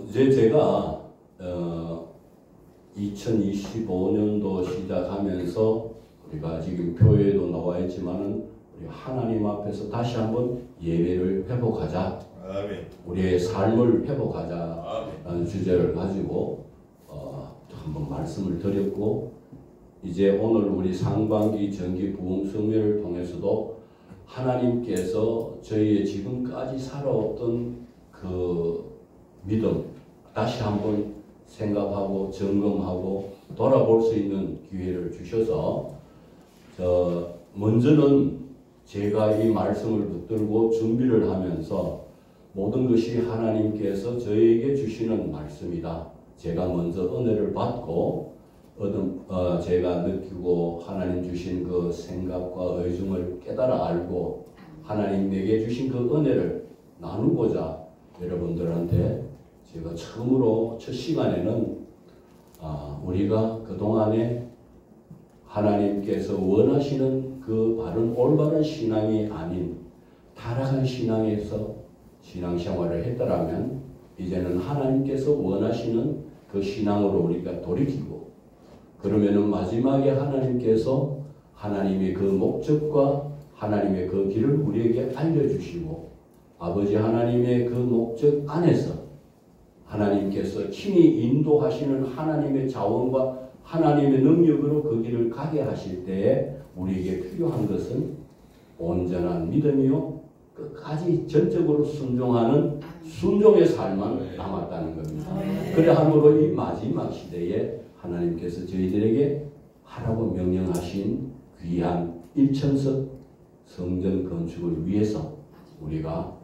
이제 제가 2025년도 시작하면서 우리가 지금 표에도 나와 있지만은 우리 하나님 앞에서 다시 한번 예배를 회복하자. 아멘. 우리의 삶을 회복하자라는 주제를 가지고 한번 말씀을 드렸고, 이제 오늘 우리 상반기 정기 부흥성회를 통해서도 하나님께서 저희의 지금까지 살아왔던 그 믿음 다시 한번 생각하고 점검하고 돌아볼 수 있는 기회를 주셔서, 먼저는 제가 이 말씀을 붙들고 준비를 하면서 모든 것이 하나님께서 저에게 주시는 말씀이다. 제가 먼저 은혜를 받고 제가 느끼고 하나님 주신 그 생각과 의중을 깨달아 알고 하나님 내게 주신 그 은혜를 나누고자 여러분들한테 제가 처음으로 첫 시간에는 우리가 그동안에 하나님께서 원하시는 그 바른 올바른 신앙이 아닌 타락한 신앙에서 신앙생활을 했더라면 이제는 하나님께서 원하시는 그 신앙으로 우리가 돌이키고, 그러면은 마지막에 하나님께서 하나님의 그 목적과 하나님의 그 길을 우리에게 알려주시고, 아버지 하나님의 그 목적 안에서 하나님께서 친히 인도하시는 하나님의 자원과 하나님의 능력으로 그 길을 가게 하실 때에 우리에게 필요한 것은 온전한 믿음이요, 끝까지 전적으로 순종하는 순종의 삶만 남았다는 겁니다. 그래 함으로 이 마지막 시대에 하나님께서 저희들에게 하라고 명령하신 귀한 1천석 성전 건축을 위해서 우리가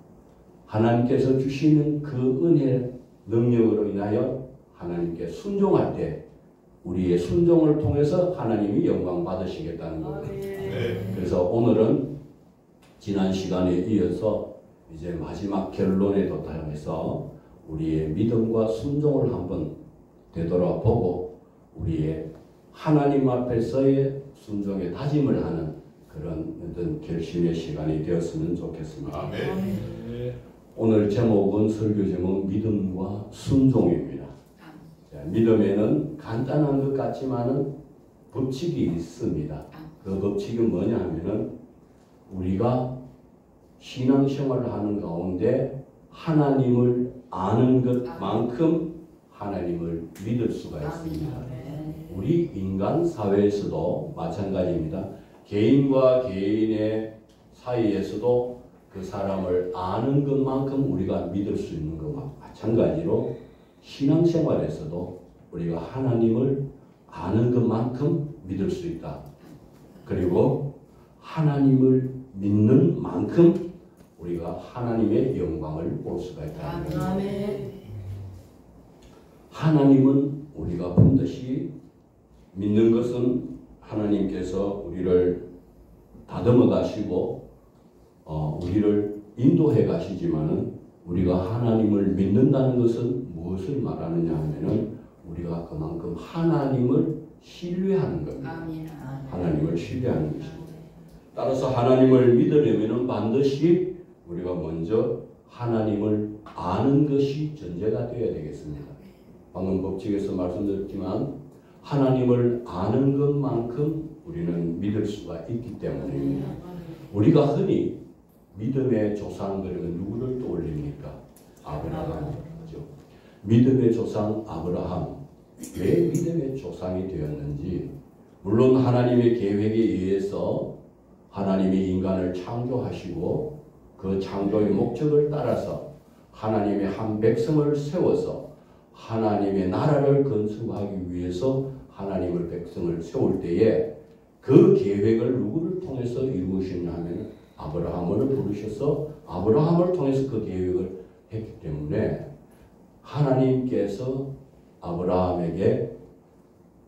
하나님께서 주시는 그 은혜 능력으로 인하여 하나님께 순종할 때 우리의 순종을 통해서 하나님이 영광 받으시겠다는 겁니다. 그래서 오늘은 지난 시간에 이어서 이제 마지막 결론에 도달해서 우리의 믿음과 순종을 한번 되돌아보고 우리의 하나님 앞에서의 순종의 다짐을 하는 그런 어떤 결심의 시간이 되었으면 좋겠습니다. 아멘. 오늘 제목은, 설교 제목은 믿음과 순종입니다. 믿음에는 간단한 것 같지만은 법칙이 있습니다. 그 법칙은 뭐냐 하면은 우리가 신앙생활을 하는 가운데 하나님을 아는 것만큼 하나님을 믿을 수가 있습니다. 우리 인간 사회에서도 마찬가지입니다. 개인과 개인의 사이에서도 그 사람을 아는 것만큼 우리가 믿을 수 있는 것과 마찬가지로 신앙생활에서도 우리가 하나님을 아는 것만큼 믿을 수 있다. 그리고 하나님을 믿는 만큼 우리가 하나님의 영광을 볼 수가 있다는 겁니다. 하나님은 우리가 반드시 믿는 것은 하나님께서 우리를 다듬어 가시고 우리를 인도해 가시지만은 우리가 하나님을 믿는다는 것은 무엇을 말하느냐 하면은 우리가 그만큼 하나님을 신뢰하는 겁니다. 하나님을 신뢰하는 것입니다. 따라서 하나님을 믿으려면은 반드시 우리가 먼저 하나님을 아는 것이 전제가 되어야 되겠습니다. 방금 법칙에서 말씀드렸지만 하나님을 아는 것만큼 우리는 믿을 수가 있기 때문입니다. 우리가 흔히 믿음의 조상 그러면 누구를 떠올립니까? 아브라함이죠. 믿음의 조상 아브라함. 왜 믿음의 조상이 되었는지, 물론 하나님의 계획에 의해서 하나님이 인간을 창조하시고 그 창조의 목적을 따라서 하나님의 한 백성을 세워서 하나님의 나라를 건축하기 위해서 하나님의 백성을 세울 때에 그 계획을 누구를 통해서 이루시냐 하면 아브라함을 부르셔서 아브라함을 통해서 그 계획을 했기 때문에 하나님께서 아브라함에게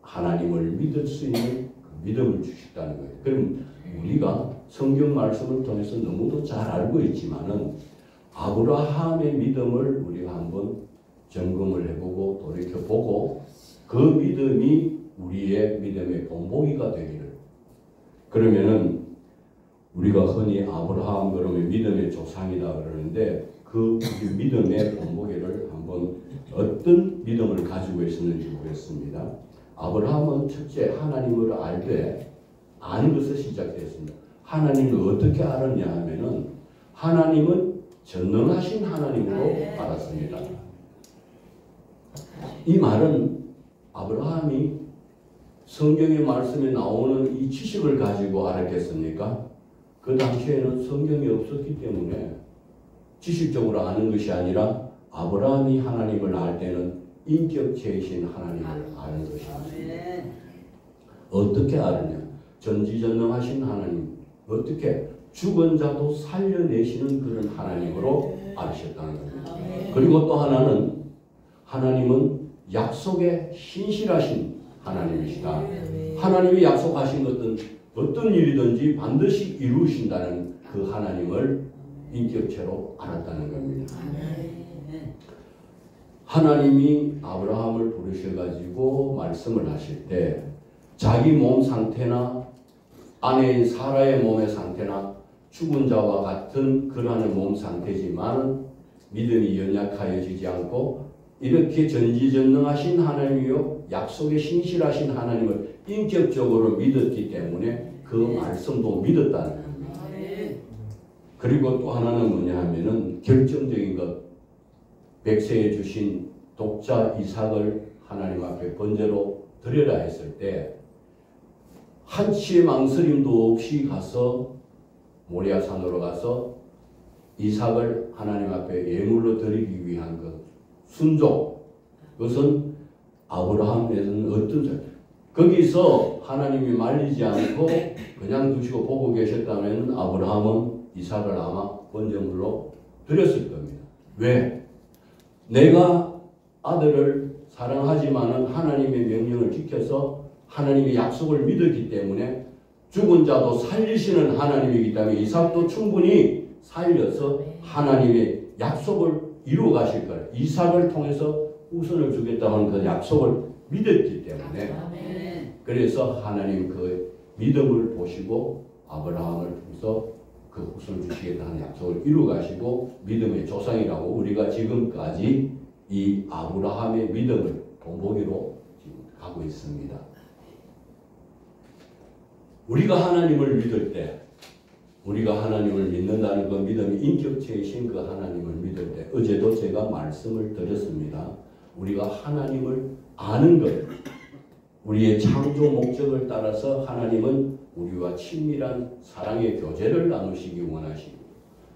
하나님을 믿을 수 있는 믿음을 주셨다는 거예요. 그럼 우리가 성경 말씀을 통해서 너무도 잘 알고 있지만은 아브라함의 믿음을 우리가 한번 점검을 해보고 돌이켜보고 그 믿음이 우리의 믿음의 본보기가 되기를. 그러면은 우리가 흔히 아브라함 그러면 믿음의 조상이다 그러는데 그 믿음의 본보기를 한번 어떤 믿음을 가지고 있었는지 보겠습니다. 아브라함은 첫째 하나님을 알되 아는 것을 시작했습니다. 하나님을 어떻게 알았냐 하면은 하나님은 전능하신 하나님으로 알았습니다. 이 말은 아브라함이 성경의 말씀에 나오는 이 지식을 가지고 알았겠습니까? 그 당시에는 성경이 없었기 때문에 지식적으로 아는 것이 아니라 아브라함이 하나님을 알 때는 인격체이신 하나님을 아는 것입니다. 어떻게 아느냐? 전지전능하신 하나님, 어떻게 죽은 자도 살려내시는 그런 하나님으로 알으셨다는 겁니다. 그리고 또 하나는 하나님은 약속에 신실하신 하나님이시다. 하나님이 약속하신 것은 어떤 일이든지 반드시 이루신다는 그 하나님을 인격체로 알았다는 겁니다. 하나님이 아브라함을 부르셔가지고 말씀을 하실 때 자기 몸 상태나 아내인 사라의 몸의 상태나 죽은 자와 같은 그러한 몸 상태지만 믿음이 연약하여지지 않고 이렇게 전지전능하신 하나님이요 약속에 신실하신 하나님을 인격적으로 믿었기 때문에 그 말씀도 믿었다는 겁니다. 그리고 또 하나는 뭐냐 하면은 결정적인 것, 백세에 주신 독자 이삭을 하나님 앞에 번제로 드려라 했을 때 한치의 망설임도 없이 가서 모리아산으로 가서 이삭을 하나님 앞에 예물로 드리기 위한 것 순종, 그것은 아브라함에서는 어떤 자 거기서 하나님이 말리지 않고 그냥 두시고 보고 계셨다면 아브라함은 이삭을 아마 번제물로 드렸을 겁니다. 왜? 내가 아들을 사랑하지만은 하나님의 명령을 지켜서 하나님의 약속을 믿었기 때문에 죽은 자도 살리시는 하나님이기 때문에 이삭도 충분히 살려서 하나님의 약속을 이루어 가실 거예요. 이삭을 통해서 후손을 주겠다는 그 약속을 믿었기 때문에 그래서 하나님 그 믿음을 보시고 아브라함을 통해서 그 후손을 주시겠다는 약속을 이루어 가시고 믿음의 조상이라고 우리가 지금까지 이 아브라함의 믿음을 본보기로 지금 가고 있습니다. 우리가 하나님을 믿을 때 우리가 하나님을 믿는다는 그 믿음이 인격체이신 그 하나님을 믿을 때 어제도 제가 말씀을 드렸습니다. 우리가 하나님을 아는 것 우리의 창조 목적을 따라서 하나님은 우리와 친밀한 사랑의 교제를 나누시기 원하시고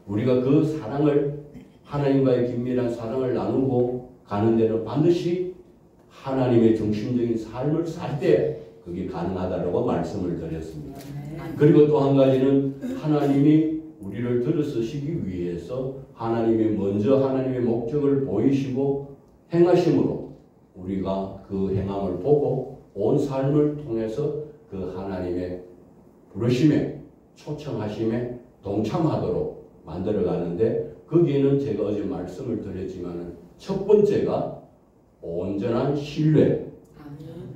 우리가 그 사랑을 하나님과의 긴밀한 사랑을 나누고 가는 데는 반드시 하나님의 중심적인 삶을 살 때 그게 가능하다고 말씀을 드렸습니다. 그리고 또 한 가지는 하나님이 우리를 들어서시기 위해서 하나님이 먼저 하나님의 목적을 보이시고 행하심으로 우리가 그 행함을 보고 온 삶을 통해서 그 하나님의 부르심에 초청하심에 동참하도록 만들어가는데 거기에는 제가 어제 말씀을 드렸지만 첫 번째가 온전한 신뢰,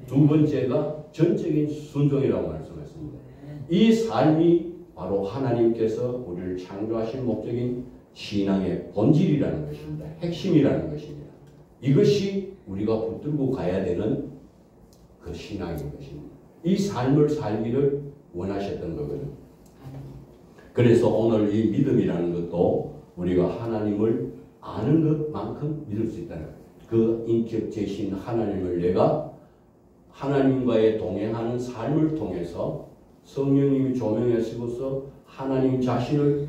두 번째가 전적인 순종이라고 말씀했습니다. 이 삶이 바로 하나님께서 우리를 창조하신 목적인 신앙의 본질이라는 것입니다. 핵심이라는 것입니다. 이것이 우리가 붙들고 가야 되는 그 신앙인 것입니다. 이 삶을 살기를 원하셨던 거거든요. 그래서 오늘 이 믿음이라는 것도 우리가 하나님을 아는 것만큼 믿을 수 있다는 거예요. 그 인격체신 하나님을 내가 하나님과의 동행하는 삶을 통해서 성령님이 조명하시고서 하나님 자신을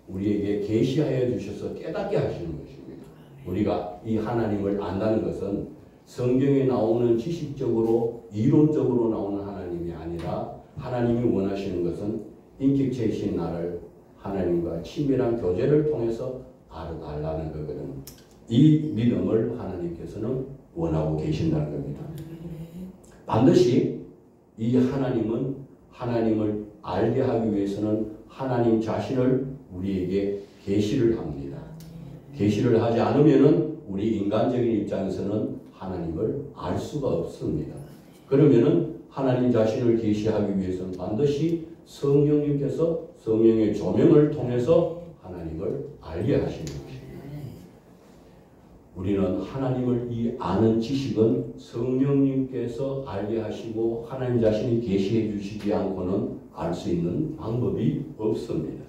우리에게 계시하여 주셔서 깨닫게 하시는 것입니다. 우리가 이 하나님을 안다는 것은 성경에 나오는 지식적으로 이론적으로 나오는 하나님이 아니라 하나님이 원하시는 것은 인격체이신 나를 하나님과 친밀한 교제를 통해서 알아달라는 거거든요. 이 믿음을 하나님께서는 원하고 계신다는 겁니다. 반드시 이 하나님은 하나님을 알게 하기 위해서는 하나님 자신을 우리에게 계시를 합니다. 계시를 하지 않으면은 우리 인간적인 입장에서는 하나님을 알 수가 없습니다. 그러면은 하나님 자신을 계시하기 위해서는 반드시 성령님께서 성령의 조명을 통해서 하나님을 알게 하시는 것입니다. 우리는 하나님을 이 아는 지식은 성령님께서 알게 하시고 하나님 자신이 계시해 주시지 않고는 알 수 있는 방법이 없습니다.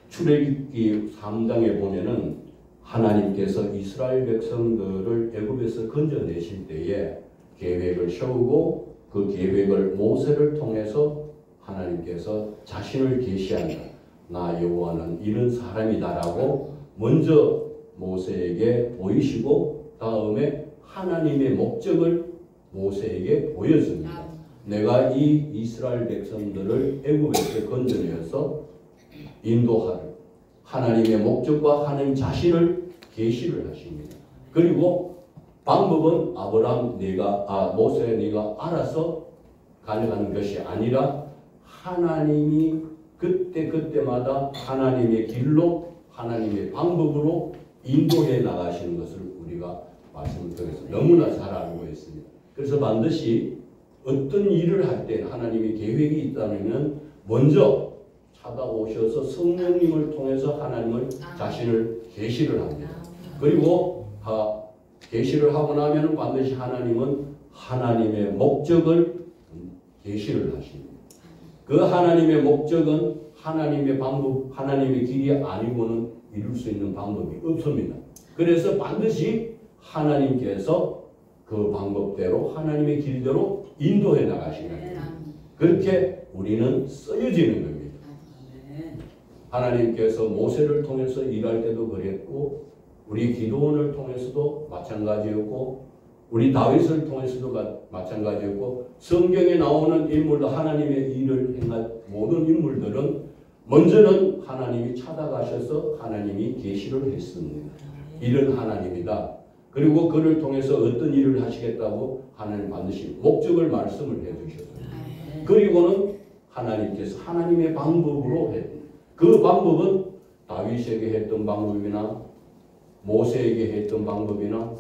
출애굽기 3장에 보면은 하나님께서 이스라엘 백성들을 애굽에서 건져내실 때에 계획을 세우고 그 계획을 모세를 통해서 하나님께서 자신을 계시한다. 나 여호와는 이런 사람이다라고 먼저 모세에게 보이시고 다음에 하나님의 목적을 모세에게 보여줍니다. 내가 이 이스라엘 백성들을 애굽에서 건져내어서 인도하는 하나님의 목적과 하나님 자신을 계시를 하십니다. 그리고 방법은 모세 네가 알아서 가져가는 것이 아니라 하나님이 그때마다 하나님의 길로 하나님의 방법으로 인도해 나가시는 것을 우리가 말씀을 통해서 너무나 잘 알고 있습니다. 그래서 반드시 어떤 일을 할 때 하나님의 계획이 있다면 먼저 찾아오셔서 성령님을 통해서 하나님을 자신을 계시를 합니다. 그리고 계시를 하고 나면 반드시 하나님은 하나님의 목적을 계시를 하십니다. 그 하나님의 목적은 하나님의 방법, 하나님의 길이 아니고는 이룰 수 있는 방법이 없습니다. 그래서 반드시 하나님께서 그 방법대로 하나님의 길대로 인도해 나가시는 겁니다. 그렇게 우리는 쓰여지는 겁니다. 하나님께서 모세를 통해서 일할 때도 그랬고 우리 기도원을 통해서도 마찬가지였고 우리 다윗을 통해서도 마찬가지였고 성경에 나오는 인물도 하나님의 일을 행한 모든 인물들은 먼저는 하나님이 찾아가셔서 하나님이 계시를 했습니다. 이런 하나님이다. 그리고 그를 통해서 어떤 일을 하시겠다고 하나님 반드시 목적을 말씀을 해주셨습니다. 그리고는 하나님께서 하나님의 방법으로 했습니다. 그 방법은 다윗에게 했던 방법이나 모세에게 했던 방법이나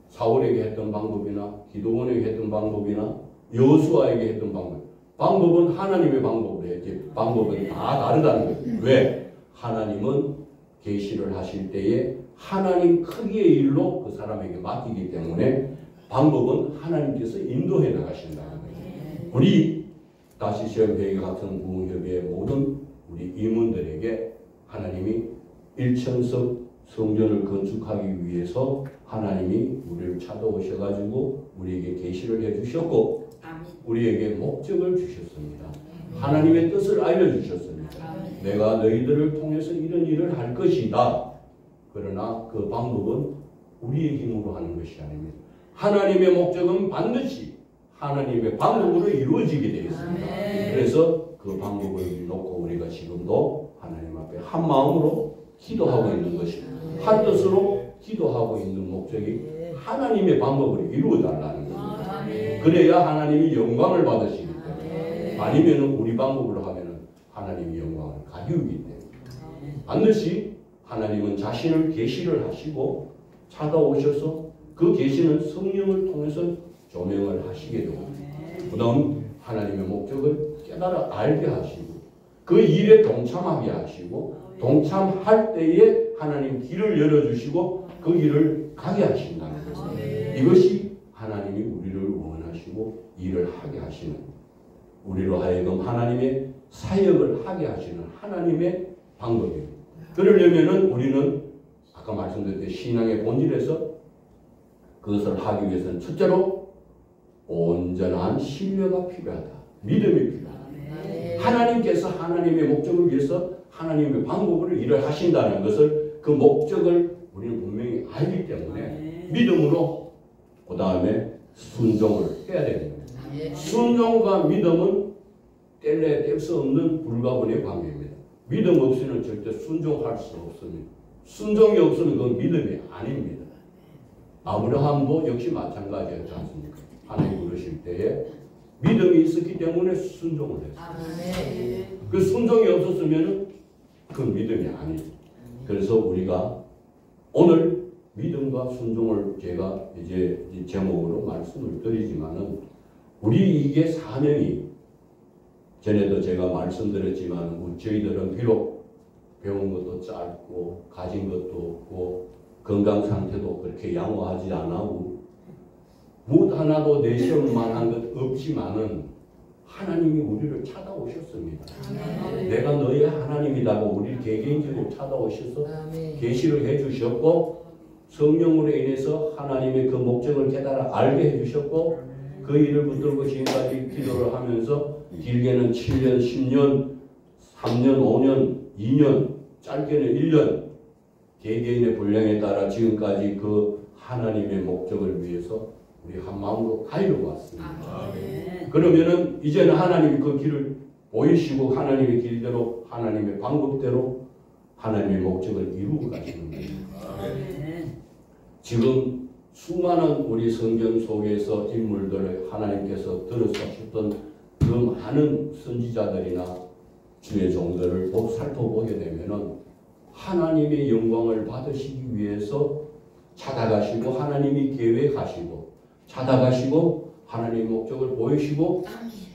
사울에게 했던 방법이나 기도원에게 했던 방법이나 여호수아에게 했던 방법은 하나님의 방법으로 했지 방법은 다 다르다는 거예요. 왜? 하나님은 계시를 하실 때에 하나님 크기의 일로 그 사람에게 맡기기 때문에 방법은 하나님께서 인도해 나가신다는 거예요. 우리 다시 시험회의 같은 부흥협의회 모든 우리 임원들에게 하나님이 일천석 성전을 건축하기 위해서 하나님이 우리를 찾아오셔가지고 우리에게 계시를 해주셨고 우리에게 목적을 주셨습니다. 하나님의 뜻을 알려주셨습니다. 내가 너희들을 통해서 이런 일을 할 것이다. 그러나 그 방법은 우리의 힘으로 하는 것이 아닙니다. 하나님의 목적은 반드시 하나님의 방법으로 이루어지게 되어 있습니다. 그래서 그 방법을 놓고 우리가 지금도 하나님 앞에 한 마음으로 기도하고 있는 것입니다. 한 뜻으로 기도하고 있는 목적이 하나님의 방법을 이루어달라는 겁니다. 그래야 하나님이 영광을 받으시기 때문에 아니면 우리 방법으로 하면 하나님이 영광을 가지우기 때문에 반드시 하나님은 자신을 계시를 하시고 찾아오셔서 그 계시는 성령을 통해서 조명을 하시게 되고 그 다음 하나님의 목적을 깨달아 알게 하시고 그 일에 동참하게 하시고 동참할 때에 하나님 길을 열어주시고 그 길을 가게 하신다는 것입니다. 이것이 하나님이 우리를 원하시고 일을 하게 하시는 우리로 하여금 하나님의 사역을 하게 하시는 하나님의 방법입니다. 그러려면은 우리는 아까 말씀드렸듯이 신앙의 본질에서 그것을 하기 위해서는 첫째로 온전한 신뢰가 필요하다. 믿음이 필요하다. 하나님께서 하나님의 목적을 위해서 하나님의 방법으로 일을 하신다는 것을 그 목적을 우리는 분명히 알기 때문에 믿음으로 그 다음에 순종을 해야 되는 겁니다. 순종과 믿음은 뗄래 뗄 수 없는 불가분의 관계입니다. 믿음 없이는 절대 순종할 수 없습니다. 순종이 없으면 그건 믿음이 아닙니다. 아브라함도 역시 마찬가지였지 않습니까? 하나님 부르실 때에 믿음이 있었기 때문에 순종을 했어요. 그 순종이 없었으면 그 믿음이 아니죠. 그래서 우리가 오늘 믿음과 순종을 제가 이제 제목으로 말씀을 드리지만은 우리 이게 사명이 전에도 제가 말씀드렸지만 저희들은 비록 배운 것도 짧고 가진 것도 없고 건강 상태도 그렇게 양호하지 않고 못 하나도 내시험 만한 것 없지만은 하나님이 우리를 찾아오셨습니다. 내가 너의 하나님이라고 우리를 개개인적으로 찾아오셔서 계시를 해주셨고 성령으로 인해서 하나님의 그 목적을 깨달아 알게 해주셨고 그 일을 붙들고 지금까지 기도를 하면서 길게는 7년, 10년, 3년, 5년, 2년, 짧게는 1년 개개인의 분량에 따라 지금까지 그 하나님의 목적을 위해서 우리 한 마음으로 가려고 왔습니다. 그러면은 이제는 하나님이 그 길을 보이시고 하나님의 길대로 하나님의 방법대로 하나님의 목적을 이루고 가시는 거예요. 지금 수많은 우리 성경 속에서 인물들을 하나님께서 들으셨던 그 많은 선지자들이나 주의 종들을 살펴보게 되면은 하나님의 영광을 받으시기 위해서 찾아가시고 하나님이 계획하시고 찾아가시고 하나님의 목적을 보이시고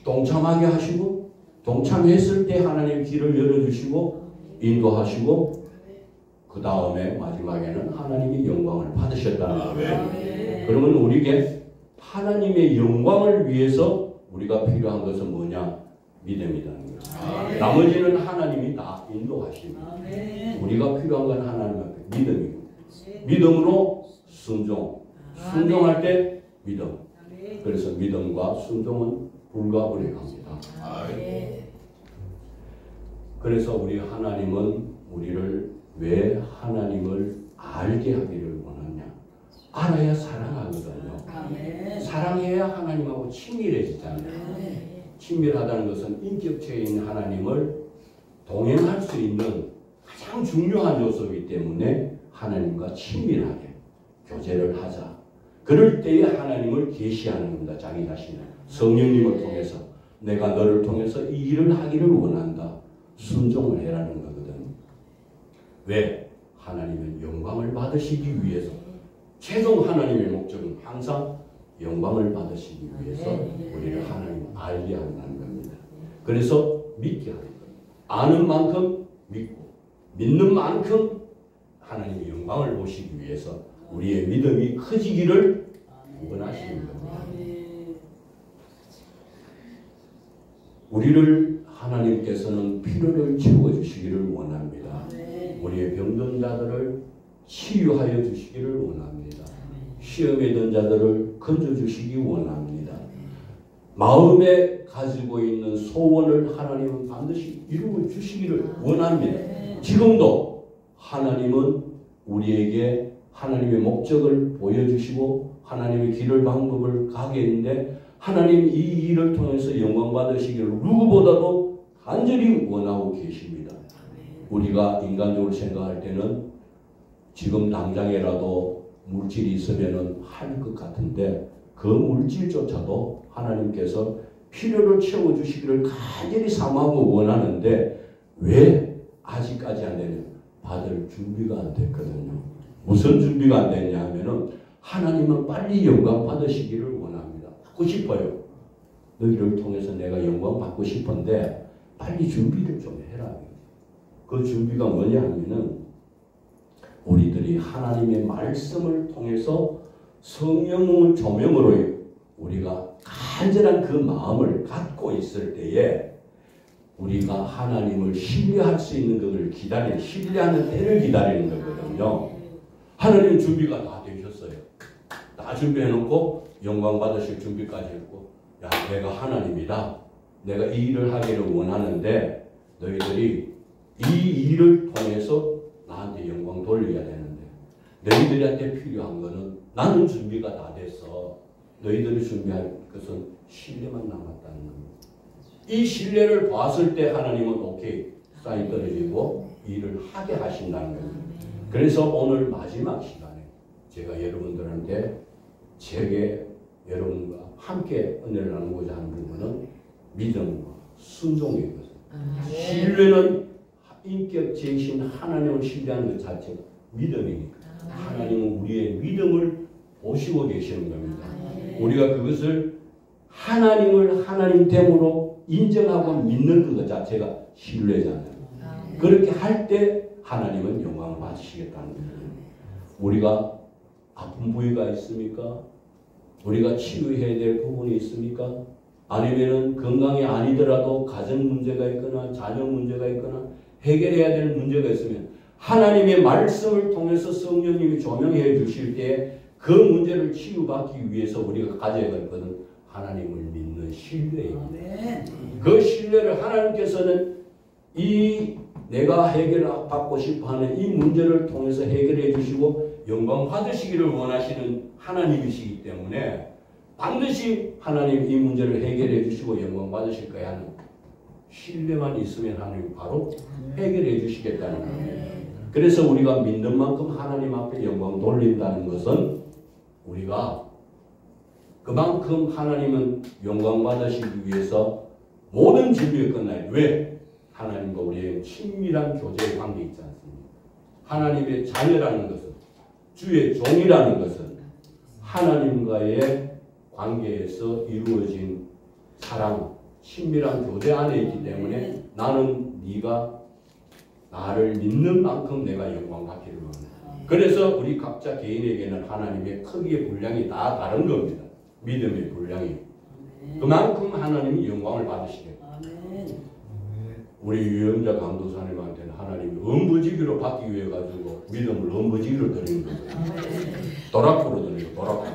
동참하게 하시고 동참했을 때 하나님의 길을 열어주시고 인도하시고 그 다음에 마지막에는 하나님의 영광을 받으셨다는 거예요. 그러면 우리에게 하나님의 영광을 위해서 우리가 필요한 것은 뭐냐? 믿음이라는 거예요. 나머지는 하나님이 다 인도하십니다. 우리가 필요한 건 하나님의 믿음이고 믿음으로 순종. 순종할 때 믿음. 그래서 믿음과 순종은 불가분리합니다. 그래서 우리 하나님은 우리를 왜 하나님을 알게 하기를 원하냐? 알아야 사랑하거든요. 사랑해야 하나님하고 친밀해지잖아요. 친밀하다는 것은 인격체에 있는 하나님을 동행할 수 있는 가장 중요한 요소이기 때문에 하나님과 친밀하게 교제를 하자. 그럴 때에 하나님을 계시하는 겁니다. 자기 자신을. 성령님을 통해서 내가 너를 통해서 이 일을 하기를 원한다. 순종을 해라는 거거든. 왜? 하나님은 영광을 받으시기 위해서. 최종 하나님의 목적은 항상 영광을 받으시기 위해서 우리를 하나님 알게 한다는 겁니다. 그래서 믿게 하는 겁니다. 아는 만큼 믿고 믿는 만큼 하나님의 영광을 보시기 위해서 우리의 믿음이 커지기를 원하시는 겁니다. 우리를 하나님께서는 필요를 채워주시기를 원합니다. 우리의 병든 자들을 치유하여 주시기를 원합니다. 시험에 든 자들을 건져주시기 원합니다. 마음에 가지고 있는 소원을 하나님은 반드시 이루어 주시기를 원합니다. 지금도 하나님은 우리에게 하나님의 목적을 보여주시고 하나님의 길을 방법을 가게 했는데 하나님 이 일을 통해서 영광 받으시기를 누구보다도 간절히 원하고 계십니다. 우리가 인간적으로 생각할 때는 지금 당장이라도 물질이 있으면 할 것 같은데 그 물질조차도 하나님께서 필요를 채워주시기를 간절히 사모하고 원하는데 왜 아직까지 안 되냐? 받을 준비가 안 됐거든요. 무슨 준비가 안 됐냐 하면은 하나님은 빨리 영광 받으시기를 원합니다. 받고 싶어요. 너희를 통해서 내가 영광 받고 싶은데 빨리 준비를 좀 해라. 그 준비가 뭐냐 하면은 우리들이 하나님의 말씀을 통해서 성령 조명으로 우리가 간절한 그 마음을 갖고 있을 때에 우리가 하나님을 신뢰할 수 있는 것을 기다리는, 신뢰하는 때를 기다리는 거거든요. 하나님 준비가 다 되셨어요. 다 준비해놓고 영광 받으실 준비까지 했고, 야, 내가 하나님이다. 내가 이 일을 하기를 원하는데 너희들이 이 일을 통해서 나한테 영광 돌려야 되는데 너희들한테 필요한 거는 나는 준비가 다 됐어. 너희들이 준비할 것은 신뢰만 남았다는 겁니다. 이 신뢰를 봤을 때 하나님은 오케이 사인 떨어지고 일을 하게 하신다는 겁니다. 그래서 오늘 마지막 시간에 제가 여러분들한테 제게 여러분과 함께 은혜를 나누고자 하는 부분은 믿음과 순종이거든요. 신뢰는 인격체이신 하나님을 신뢰하는 것 자체가 믿음이니까 하나님은 우리의 믿음을 보시고 계시는 겁니다. 우리가 그것을 하나님을 하나님됨으로 인정하고 믿는 것 자체가 신뢰잖아요. 그렇게 할 때 하나님은 영광을 받으시겠다는 거예요. 우리가 아픈 부위가 있습니까? 우리가 치유해야 될 부분이 있습니까? 아니면은 건강이 아니더라도 가정 문제가 있거나 자녀 문제가 있거나 해결해야 될 문제가 있으면 하나님의 말씀을 통해서 성령님이 조명해 주실 때 그 문제를 치유받기 위해서 우리가 가져야 할 것은 하나님을 믿는 신뢰입니다. 그 신뢰를 하나님께서는 이 내가 해결받고 싶어하는 이 문제를 통해서 해결해 주시고 영광 받으시기를 원하시는 하나님이시기 때문에 반드시 하나님 이 문제를 해결해 주시고 영광 받으실 거야 하는 신뢰만 있으면 하나님 바로 해결해 주시겠다는 겁니다. 그래서 우리가 믿는 만큼 하나님 앞에 영광 돌린다는 것은 우리가 그만큼 하나님은 영광 받으시기 위해서 모든 진리를 끝나요. 왜? 하나님과 우리의 친밀한 교제의 관계 있지 않습니까? 하나님의 자녀라는 것은 주의 종이라는 것은 하나님과의 관계에서 이루어진 사랑, 친밀한 교제 안에 있기 때문에 나는 네가 나를 믿는 만큼 내가 영광 받기를 원해. 그래서 우리 각자 개인에게는 하나님의 크기의 분량이 다 다른 겁니다. 믿음의 분량이. 그만큼 하나님이 영광을 받으시겠다. 우리 유영자 강도사님한테는 하나님이 엄부지기로 받기 위해 가지고 믿음을 엄부지기로 드리는 거죠. 도락으로 드리고 도락으로.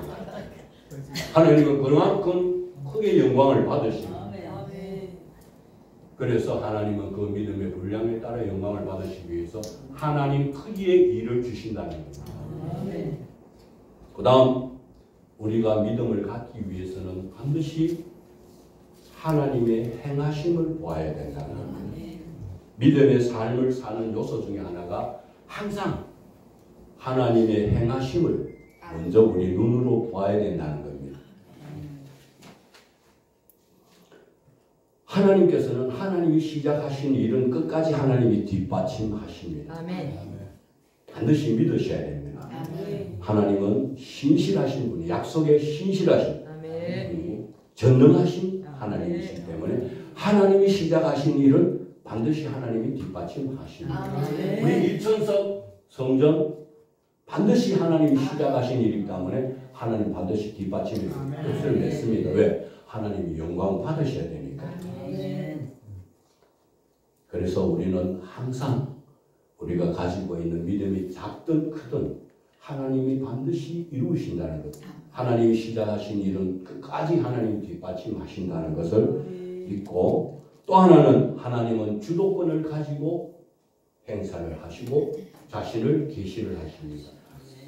하나님은 그만큼 크게 영광을 받으시고 그래서 하나님은 그 믿음의 분량에 따라 영광을 받으시기 위해서 하나님 크기의 일을 주신다는 겁니다. 그 다음 우리가 믿음을 갖기 위해서는 반드시 하나님의 행하심을 보아야 된다는 겁니다. 믿음의 삶을 사는 요소 중에 하나가 항상 하나님의 행하심을 먼저 우리 눈으로 보아야 된다는 겁니다. 하나님께서는 하나님이 시작하신 일은 끝까지 하나님이 뒷받침하십니다. 반드시 믿으셔야 됩니다. 하나님은 신실하신 분이 약속에 신실하신 분이고 전능하신 하나님이시기 때문에 하나님이 시작하신 일은 반드시 하나님이 뒷받침하십니다. 우리 일천석 성전 반드시 하나님이 시작하신 일이기 때문에 하나님 반드시 뒷받침해서 뜻을 냈습니다. 왜? 하나님이 영광 받으셔야 되니까. 그래서 우리는 항상 우리가 가지고 있는 믿음이 작든 크든 하나님이 반드시 이루신다는 것. 하나님이 시작하신 일은 끝까지 하나님이 뒷받침하신다는 것을 믿고 또 하나는 하나님은 주도권을 가지고 행사를 하시고 자신을 계시를 하십니다.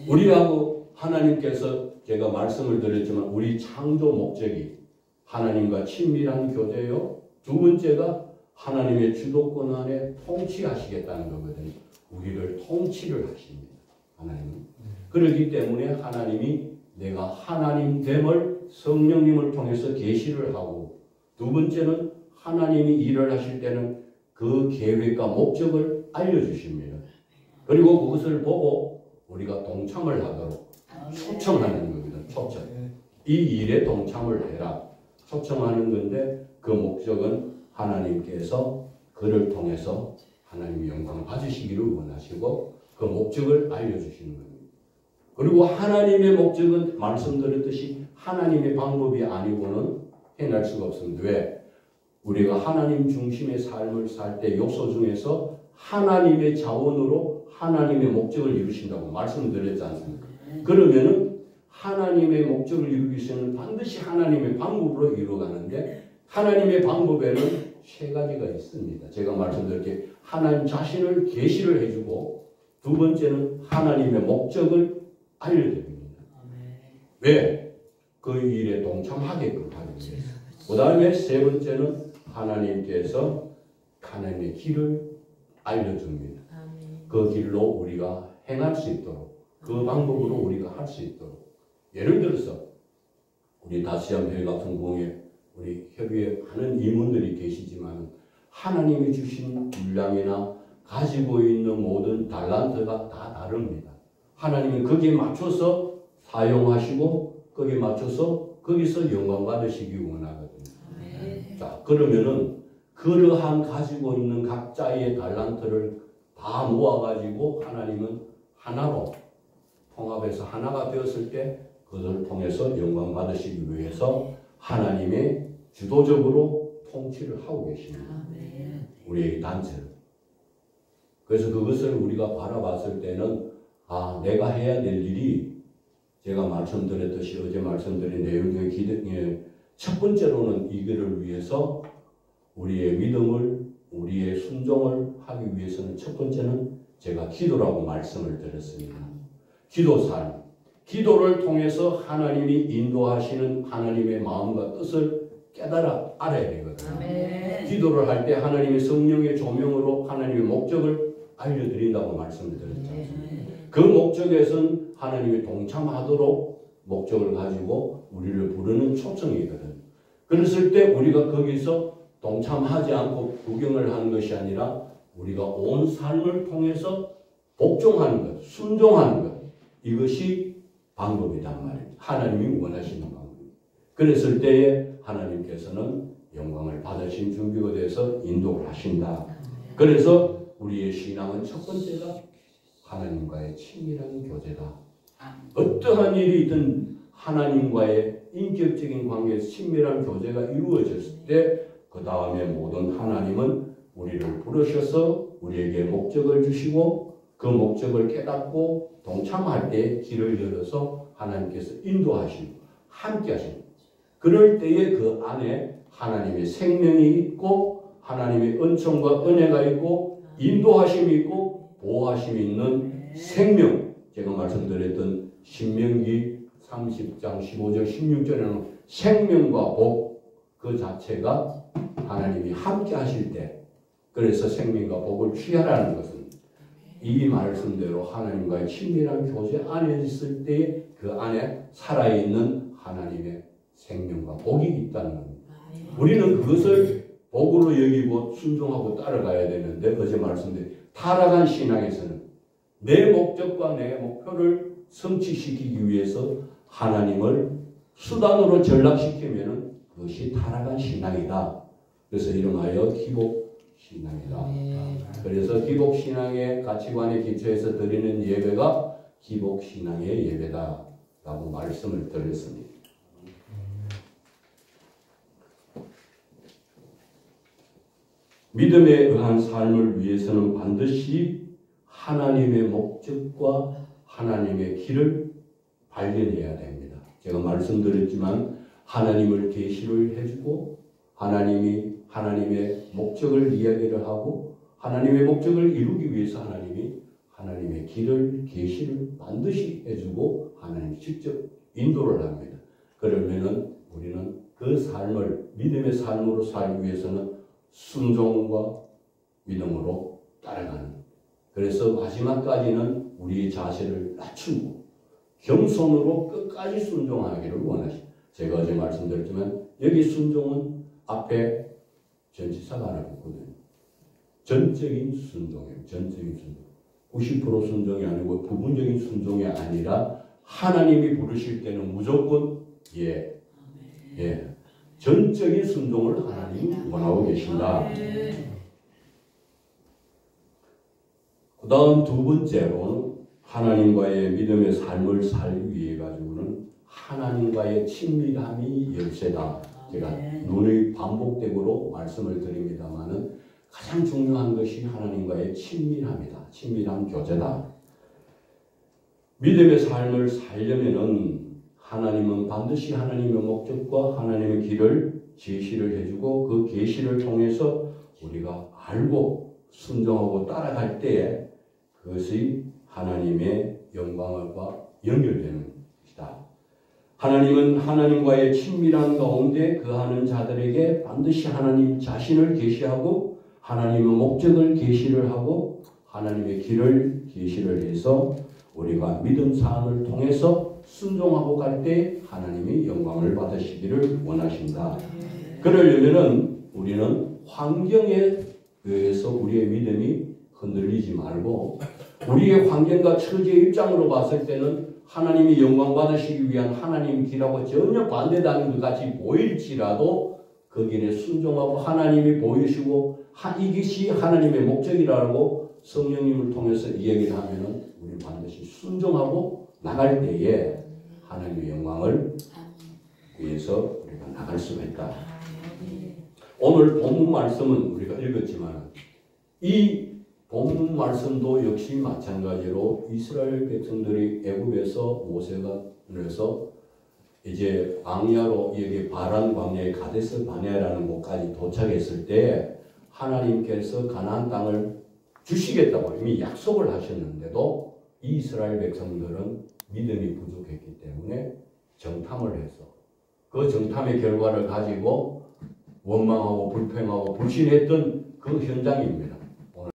우리하고 하나님께서 제가 말씀을 드렸지만 우리 창조 목적이 하나님과 친밀한 교제요. 두 번째가 하나님의 주도권 안에 통치하시겠다는 거거든요. 우리를 통치를 하십니다. 하나님은. 그렇기 때문에 하나님이 내가 하나님됨을 성령님을 통해서 계시를 하고 두 번째는 하나님이 일을 하실 때는 그 계획과 목적을 알려주십니다. 그리고 그것을 보고 우리가 동참을 하도록 초청하는 겁니다. 초청. 이 일에 동참을 해라. 초청하는 건데 그 목적은 하나님께서 그를 통해서 하나님의 영광을 받으시기를 원하시고 그 목적을 알려주시는 겁니다. 그리고 하나님의 목적은 말씀드렸듯이 하나님의 방법이 아니고는 해낼 수가 없습니다. 왜? 우리가 하나님 중심의 삶을 살 때 요소 중에서 하나님의 자원으로 하나님의 목적을 이루신다고 말씀드렸지 않습니까? 그러면은 하나님의 목적을 이루기 위해서는 반드시 하나님의 방법으로 이루어가는데 하나님의 방법에는 세 가지가 있습니다. 제가 말씀드렸게 하나님 자신을 계시를 해주고 두 번째는 하나님의 목적을 알려드립니다. 왜? 그 일에 동참하게끔 하기 위해서. 그 다음에 세 번째는 하나님께서 하나님의 길을 알려줍니다. 그 길로 우리가 행할 수 있도록 그 방법으로 우리가 할 수 있도록 예를 들어서 우리 다시암 회의 같은 경우에 우리 협의에 많은 임원들이 계시지만 하나님이 주신 분량이나 가지고 있는 모든 달란트가 다 다릅니다. 하나님이 거기에 맞춰서 사용하시고 거기에 맞춰서 거기서 영광 받으시기 원하거든요. 자, 그러면은 그러한 가지고 있는 각자의 달란트를 다 모아가지고 하나님은 하나로 통합해서 하나가 되었을 때 그것을 통해서 영광 받으시기 위해서 하나님의 주도적으로 통치를 하고 계십니다. 우리의 단체를. 그래서 그것을 우리가 바라봤을 때는 내가 해야 될 일이 제가 말씀드렸듯이 어제 말씀드린 내용 중에 첫 번째로는 이거를 위해서 우리의 믿음을 우리의 순종을 하기 위해서는 첫 번째는 제가 기도라고 말씀을 드렸습니다. 기도살. 기도를 통해서 하나님이 인도하시는 하나님의 마음과 뜻을 깨달아 알아야 되거든요. 아멘. 기도를 할 때 하나님의 성령의 조명으로 하나님의 목적을 알려드린다고 말씀을 드렸지 않습니까? 그 목적에선 하나님이 동참하도록 목적을 가지고 우리를 부르는 초청이거든. 그랬을 때 우리가 거기서 동참하지 않고 구경을 하는 것이 아니라 우리가 온 삶을 통해서 복종하는 것, 순종하는 것, 이것이 방법이란 말이에요. 하나님이 원하시는 방법입니다. 그랬을 때에 하나님께서는 영광을 받으신 준비가 돼서 인도를 하신다. 그래서 우리의 신앙은 첫 번째가 하나님과의 친밀한 교제다. 어떠한 일이든 하나님과의 인격적인 관계에서 친밀한 교제가 이루어졌을 때 그 다음에 모든 하나님은 우리를 부르셔서 우리에게 목적을 주시고 그 목적을 깨닫고 동참할 때 길을 열어서 하나님께서 인도하시고 함께 하시고 그럴 때에 그 안에 하나님의 생명이 있고 하나님의 은총과 은혜가 있고 인도하심이 있고 보호하심이 있는 생명, 제가 말씀드렸던 신명기 30장 15절 16절에는 생명과 복 그 자체가 하나님이 함께 하실 때 그래서 생명과 복을 취하라는 것은 이 말씀대로 하나님과의 친밀한 교제 안에 있을 때 그 안에 살아있는 하나님의 생명과 복이 있다는 겁니다. 우리는 그것을 복으로 여기고 순종하고 따라가야 되는데 어제 말씀드린 타락한 신앙에서는 내 목적과 내 목표를 성취시키기 위해서 하나님을 수단으로 전락시키면 그것이 타락한 신앙이다. 그래서 이름하여 기복신앙이다. 그래서 기복신앙의 가치관에 기초해서 드리는 예배가 기복신앙의 예배다 라고 말씀을 드렸습니다. 믿음에 의한 삶을 위해서는 반드시 하나님의 목적과 하나님의 길을 발견해야 됩니다. 제가 말씀드렸지만 하나님을 계시를 해주고 하나님이 하나님의 목적을 이야기를 하고 하나님의 목적을 이루기 위해서 하나님이 하나님의 길을 계시를 반드시 해주고 하나님이 직접 인도를 합니다. 그러면은 우리는 그 삶을 믿음의 삶으로 살기 위해서는 순종과 믿음으로 따라가는. 그래서 마지막까지는 우리의 자세를 낮추고 겸손으로 끝까지 순종하기를 원하십니다. 제가 어제 말씀드렸지만 여기 순종은 앞에 전치사가 하나 붙거든요. 전적인 순종이에요. 전적인 순종. 90% 순종이 아니고 부분적인 순종이 아니라 하나님이 부르실 때는 무조건 예. 전적인 순종을 하나님이 원하고 계신다. 그 다음 두 번째로는 하나님과의 믿음의 삶을 살기 위해 가지고는 하나님과의 친밀함이 열쇠다. 제가 눈의 반복되고로 말씀을 드립니다만은 가장 중요한 것이 하나님과의 친밀함이다. 친밀한 교제다. 믿음의 삶을 살려면은 하나님은 반드시 하나님의 목적과 하나님의 길을 제시를 해주고 그 계시를 통해서 우리가 알고 순종하고 따라갈 때에 그것이 하나님의 영광과 연결되는 것이다. 하나님은 하나님과의 친밀한 가운데 거하는 자들에게 반드시 하나님 자신을 계시하고 하나님의 목적을 계시를 하고 하나님의 길을 계시를 해서 우리가 믿음 삶을 통해서 순종하고 갈 때 하나님이 영광을 받으시기를 원하신다. 그러려면은 우리는 환경에 의해서 우리의 믿음이 흔들리지 말고 우리의 환경과 처지의 입장으로 봤을 때는 하나님이 영광 받으시기 위한 하나님 길하고 전혀 반대되는 것 같이 보일지라도 그 길에 순종하고 하나님이 보이시고 이것이 하나님의 목적이라고 성령님을 통해서 이야기를 하면은 우리는 반드시 순종하고 나갈 때에 하나님의 영광을 위해서 우리가 나갈 수가 있다. 오늘 본문 말씀은 우리가 읽었지만 이 본문 말씀도 역시 마찬가지로 이스라엘 백성들이 애굽에서 모세가 그래서 이제 광야로 여기 바란 광야의 가데스 바네라는 곳까지 도착했을 때 하나님께서 가나안 땅을 주시겠다고 이미 약속을 하셨는데도 이스라엘 백성들은 믿음이 부족했기 때문에 정탐을 해서 그 정탐의 결과를 가지고 원망하고 불평하고 불신했던 그 현장입니다.